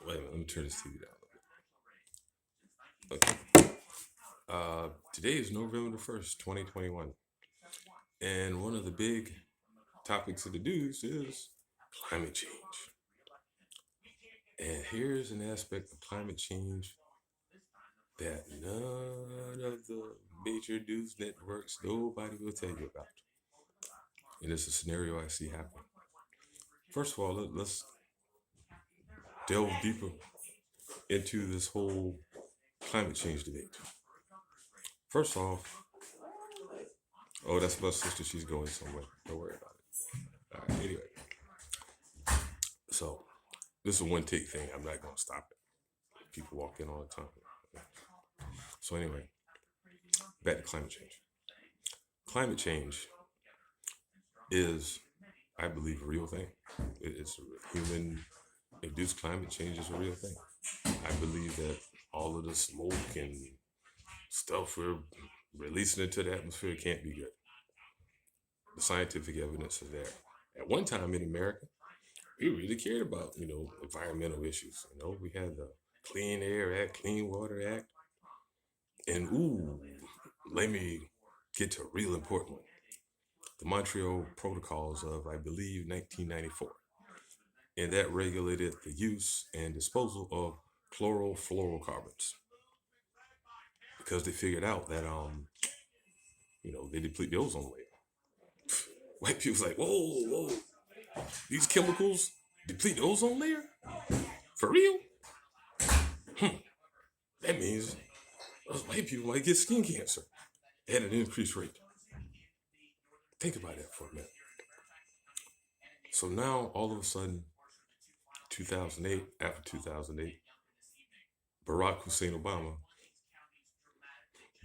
Wait a minute, let me turn this TV down a little bit. Okay. Today is November the 1st, 2021. And one of the big topics of the news is climate change. And here's an aspect of climate change that none of the major news networks, nobody will tell you about. And it's a scenario I see happening. First of all, let's delve deeper into this whole climate change debate. First off, oh, that's my sister. She's going somewhere. Don't worry about it. All right. Anyway, so this is a one take thing. I'm not going to stop it. People walk in all the time. So anyway, back to climate change. Climate change is, I believe, a real thing. It's a human induced climate change is a real thing. I believe that all of the smoke and stuff we're releasing into the atmosphere can't be good. The scientific evidence is there. At one time in America, we really cared about, environmental issues. We had the Clean Air Act, Clean Water Act, and let me get to a real important one. The Montreal Protocols of, I believe, 1994. And that regulated the use and disposal of chlorofluorocarbons because they figured out that, they deplete the ozone layer. White people's like, whoa, whoa, these chemicals deplete the ozone layer? For real? That means those white people might get skin cancer at an increased rate. Think about that for a minute. So now, all of a sudden, 2008, after 2008, Barack Hussein Obama,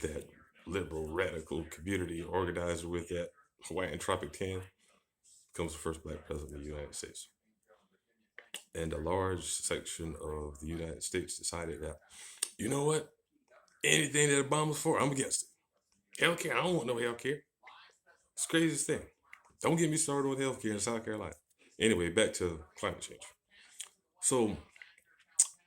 that liberal radical community organizer with that Hawaiian Tropic tan, becomes the first black president of the United States. And a large section of the United States decided that, you know what? Anything that Obama's for, I'm against it. Healthcare, I don't want no healthcare. It's the craziest thing. Don't get me started on healthcare in South Carolina. Anyway, back to climate change. So,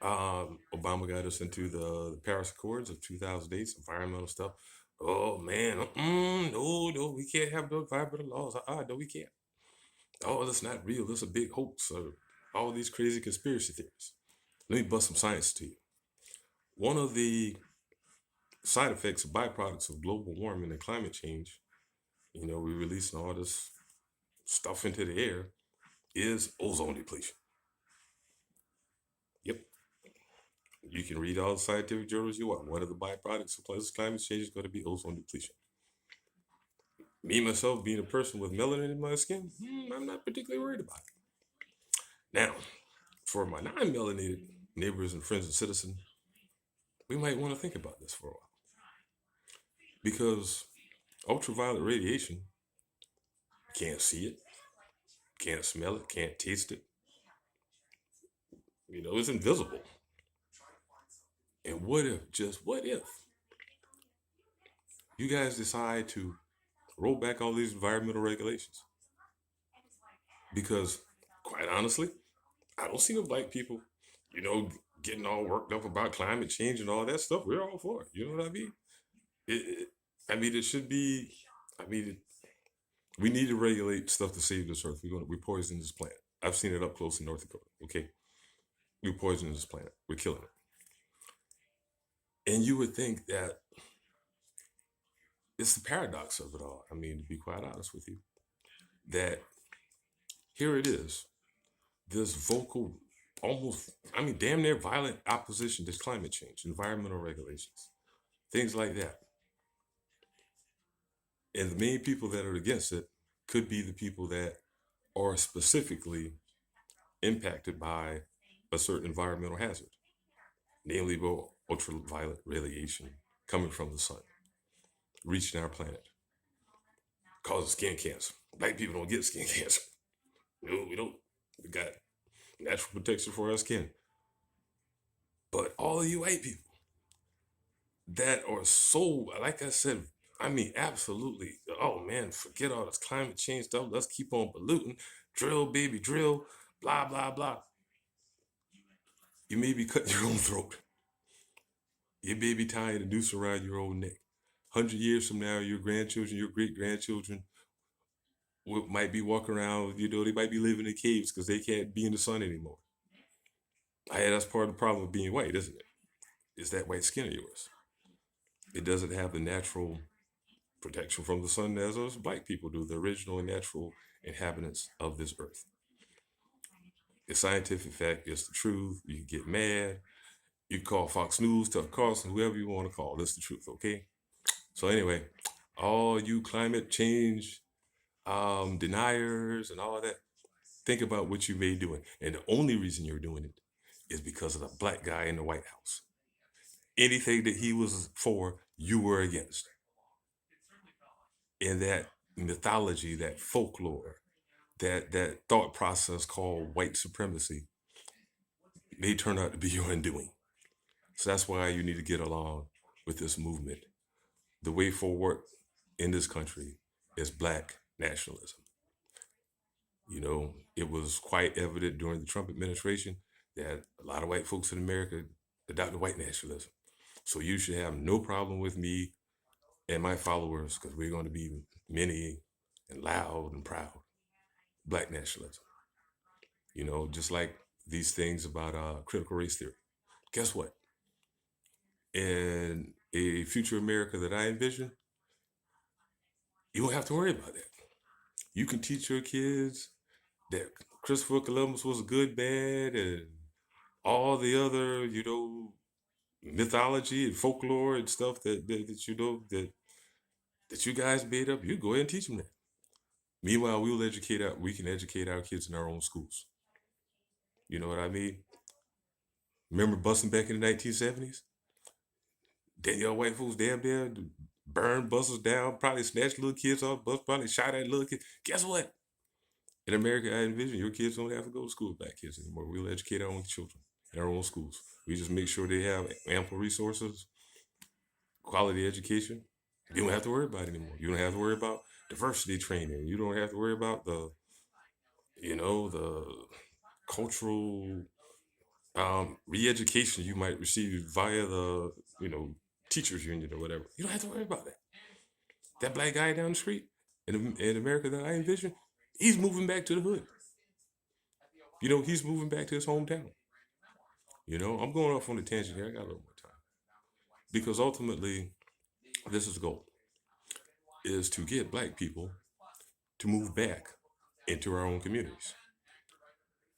Obama got us into the Paris Accords of 2008, environmental stuff. Oh man, no, we can't have no environmental laws. No, we can't. Oh, that's not real. That's a big hoax. All these crazy conspiracy theories. Let me bust some science to you. One of the side effects, byproducts of global warming and climate change, we're releasing all this stuff into the air, is ozone depletion. Yep. You can read all the scientific journals you want. One of the byproducts of climate change is going to be ozone depletion. Me, myself, being a person with melanin in my skin, I'm not particularly worried about it. Now, for my non-melanated neighbors and friends and citizens, we might want to think about this for a while. Because ultraviolet radiation, can't see it, can't smell it, can't taste it. It's invisible. And what if, you guys decide to roll back all these environmental regulations? Because, quite honestly, I don't see no black people, getting all worked up about climate change and all that stuff. We're all for it. You know what I mean? It should be, I mean, it, we need to regulate stuff to save this earth. We poison this planet. I've seen it up close in North Dakota. Okay, we're poisoning this planet. We're killing it. And you would think that it's the paradox of it all. I mean, to be quite honest with you, that here it is, this vocal, almost, damn near violent opposition to climate change, environmental regulations, things like that. And the main people that are against it could be the people that are specifically impacted by a certain environmental hazard, namely ultraviolet radiation coming from the sun, reaching our planet, causing skin cancer. Black people don't get skin cancer. No, we don't. We got natural protection for our skin. But all of you white people that are so, like I said, absolutely, oh man, forget all this climate change stuff. Let's keep on polluting. Drill, baby, drill, blah, blah, blah. You may be cutting your own throat. You may be tying a noose around your own neck. 100 years from now, your grandchildren, your great grandchildren might be walking around, they might be living in caves because they can't be in the sun anymore. That's part of the problem of being white, isn't it? It's that white skin of yours. It doesn't have the natural protection from the sun as us black people do, the original and natural inhabitants of this earth. The scientific fact is the truth. You get mad. You call Fox News, Tucker Carlson, whoever you want to call. That's the truth, okay? So anyway, all you climate change deniers and all of that, think about what you may be doing. And the only reason you're doing it is because of the black guy in the White House. Anything that he was for, you were against. And that mythology, that folklore, that thought process called white supremacy may turn out to be your undoing. So that's why you need to get along with this movement. The way forward in this country is black nationalism. It was quite evident during the Trump administration that a lot of white folks in America adopted white nationalism. So you should have no problem with me and my followers because we're going to be many and loud and proud. Black nationalism. Just like these things about critical race theory. Guess what? In a future America that I envision, you don't have to worry about that. You can teach your kids that Christopher Columbus was a good man and all the other, mythology and folklore and stuff that you guys made up. You go ahead and teach them that. Meanwhile, we can educate our kids in our own schools. You know what I mean? Remember busing back in the 1970s? Danielle white folks damn near burned buses down, probably snatched little kids off bus, probably shot at little kids. Guess what? In America, I envision your kids don't have to go to school with black kids anymore. We'll educate our own children in our own schools. We just make sure they have ample resources, quality education. You don't have to worry about it anymore. You don't have to worry about diversity training. You don't have to worry about the cultural re-education you might receive via the, teachers union or whatever. You don't have to worry about that. That black guy down the street in America that I envision, he's moving back to the hood. He's moving back to his hometown. I'm going off on a tangent here. I got a little more time. Because ultimately, this is the goal, is to get black people to move back into our own communities.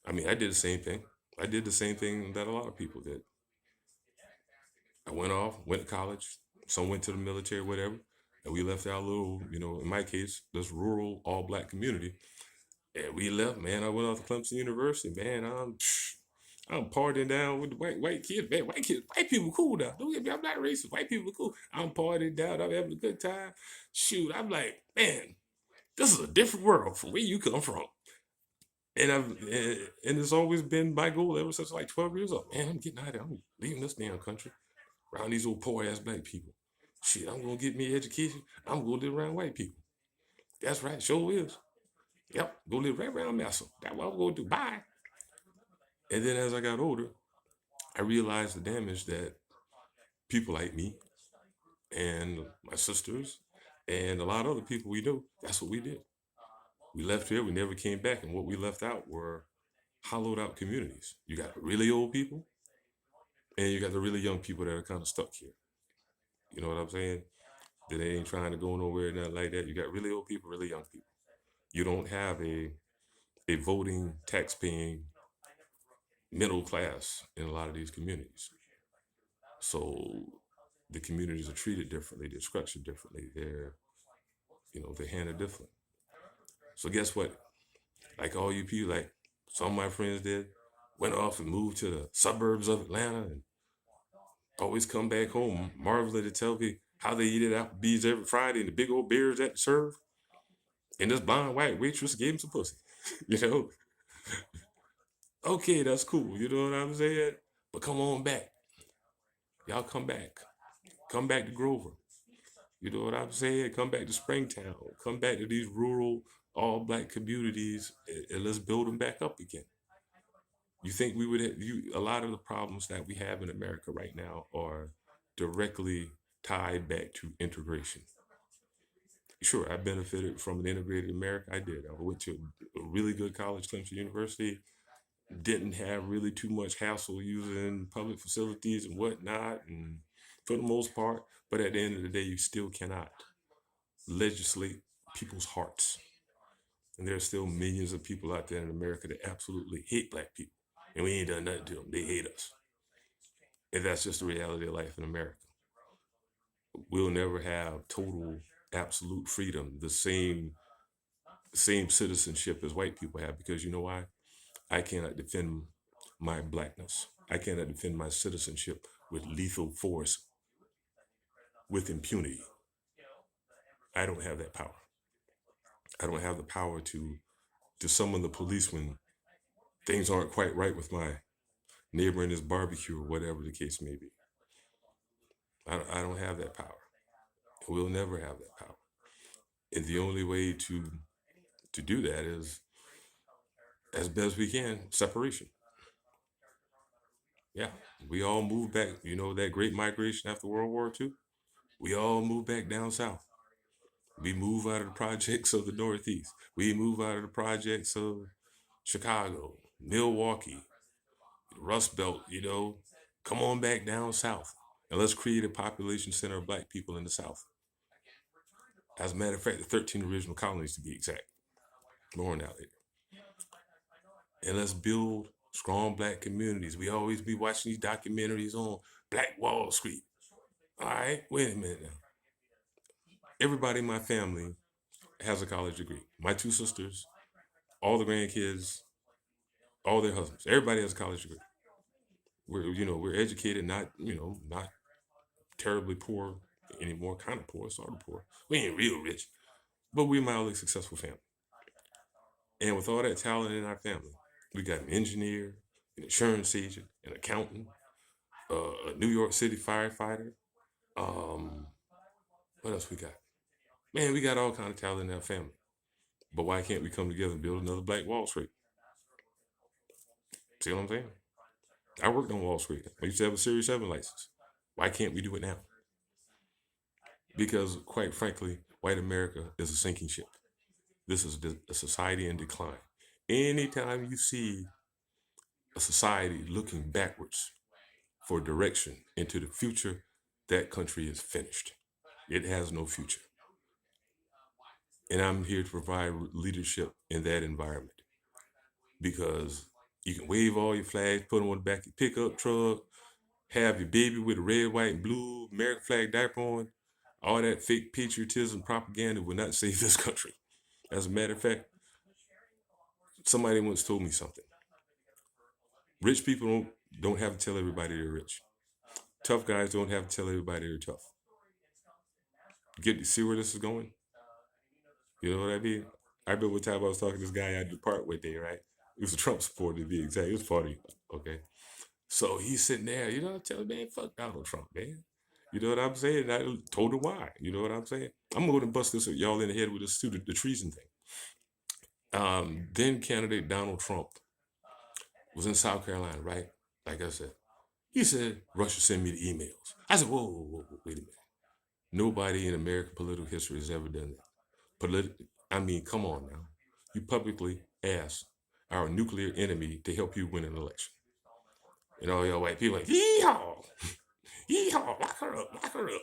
I mean, I did the same thing. I did the same thing that a lot of people did. I went to college. Some went to the military, whatever. And we left our little, in my case, this rural all black community. And we left, man. I went off to Clemson University, man. I'm partying down with the white kids, man. White people cool now. Don't get me, I'm not racist. White people cool. I'm partying down. I'm having a good time. Shoot, I'm like, man, this is a different world from where you come from. And it's always been my goal ever since like 12 years old. Man, I'm getting out of here. I'm leaving this damn country around these old poor ass black people. Shit, I'm gonna get me education. I'm gonna live around white people. That's right, sure is. Yep, go live right around Massa. That's what I'm gonna do. Bye. And then as I got older, I realized the damage that people like me and my sisters and a lot of other people we knew, that's what we did. We left here, we never came back, and what we left out were hollowed out communities. You got really old people, and you got the really young people that are kind of stuck here. You know what I'm saying? That they ain't trying to go nowhere, nothing like that. You got really old people, really young people. You don't have a voting, tax-paying middle class in a lot of these communities. So the communities are treated differently, they're structured differently, they're handled differently. So guess what? Like all you people, like some of my friends did, went off and moved to the suburbs of Atlanta and always come back home marveling to tell me how they eat at Applebee's every Friday and the big old beers that they serve. And this blonde white waitress gave him some pussy. you know? Okay, that's cool. You know what I'm saying? But come on back. Y'all come back. Come back to Grover. You know what I'm saying? Come back to Springtown. Come back to these rural, all black communities and let's build them back up again. You think we would have, a lot of the problems that we have in America right now are directly tied back to integration. Sure, I benefited from an integrated America. I did. I went to a really good college, Clemson University. Didn't have really too much hassle using public facilities and whatnot, and for the most part. But at the end of the day, you still cannot legislate people's hearts. And there's still millions of people out there in America that absolutely hate black people. And we ain't done nothing to them. They hate us. And that's just the reality of life in America. We'll never have total absolute freedom, the same citizenship as white people have, because you know why? I cannot defend my blackness. I cannot defend my citizenship with lethal force with impunity. I don't have that power. I don't have the power to summon the police when things aren't quite right with my neighbor in his barbecue or whatever the case may be. I don't have that power. We'll never have that power. And the only way to do that is, as best we can, separation. Yeah, we all moved back. You know that great migration after World War II? We all moved back down south. We move out of the projects of the Northeast. We move out of the projects of Chicago, Milwaukee, Rust Belt, come on back down south. And let's create a population center of black people in the South. As a matter of fact, the 13 original colonies to be exact. More on that later. And let's build strong black communities. We always be watching these documentaries on Black Wall Street. All right, wait a minute now. Everybody in my family has a college degree. My two sisters, all the grandkids, all their husbands. Everybody has a college degree. We're educated, not terribly poor anymore, kind of poor, sort of poor. We ain't real rich, but we're a mildly successful family. And with all that talent in our family, we got an engineer, an insurance agent, an accountant, a New York City firefighter. Um, what else we got? Man, we got all kind of talent in our family. But why can't we come together and build another Black Wall Street? See what I'm saying? I worked on Wall Street. I used to have a Series 7 license. Why can't we do it now? Because, quite frankly, white America is a sinking ship. This is a society in decline. Anytime you see a society looking backwards for direction into the future, that country is finished. It has no future. And I'm here to provide leadership in that environment, because you can wave all your flags, put them on the back of your pickup truck, have your baby with a red, white, and blue American flag diaper on. All that fake patriotism propaganda will not save this country. As a matter of fact, somebody once told me something. Rich people don't have to tell everybody they're rich. Tough guys don't have to tell everybody they're tough. Get to see where this is going? You know what I mean? I remember one time I was talking to this guy at the park one day, right? He was a Trump supporter to be exact. He was funny. Okay. So he's sitting there, I tell him, man, fuck Donald Trump, man. You know what I'm saying? And I told him why. You know what I'm saying? I'm going to bust this y'all in the head with this the treason thing. Then candidate Donald Trump was in South Carolina, right? Like I said, he said Russia sent me the emails. I said, whoa, wait a minute. Nobody in American political history has ever done that. I mean, come on now. You publicly asked our nuclear enemy to help you win an election. And all y'all white people like, yeehaw, yeehaw, lock her up, lock her up.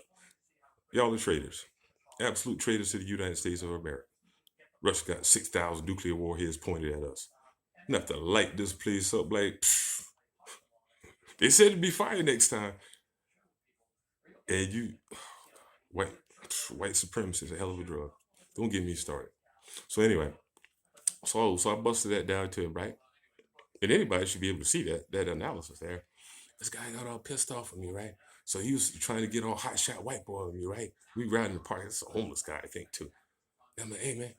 Y'all are traitors. Absolute traitors to the United States of America. Russia got 6,000 nuclear warheads pointed at us. Enough to light this place up like, pfft. They said it'd be fire next time. And you, white supremacy is a hell of a drug. Don't get me started. So anyway, so I busted that down to him, right? And anybody should be able to see that analysis there. This guy got all pissed off at me, right? So he was trying to get all hot shot white boy on me, right? We riding in the park. It's a homeless guy, I think, too. And I'm like, hey man,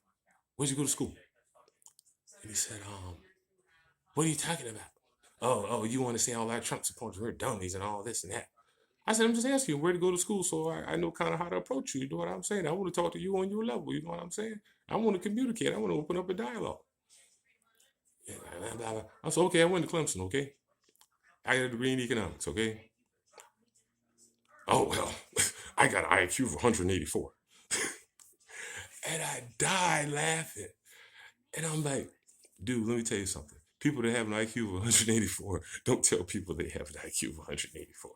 where'd you go to school? And he said, what are you talking about? Oh, you want to say all our Trump supporters are dummies and all this and that. I said, I'm just asking you where to go to school so I know kind of how to approach you. You know what I'm saying? I want to talk to you on your level. You know what I'm saying? I want to communicate. I want to open up a dialogue. I said, okay, I went to Clemson, okay? I got a degree in economics, okay? Oh, well, I got an IQ of 184. And I died laughing. And I'm like, dude, let me tell you something. People that have an IQ of 184 don't tell people they have an IQ of 184.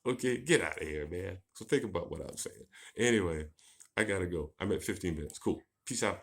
Okay, get out of here, man. So think about what I'm saying. Anyway, I gotta go. I'm at 15 minutes. Cool. Peace out.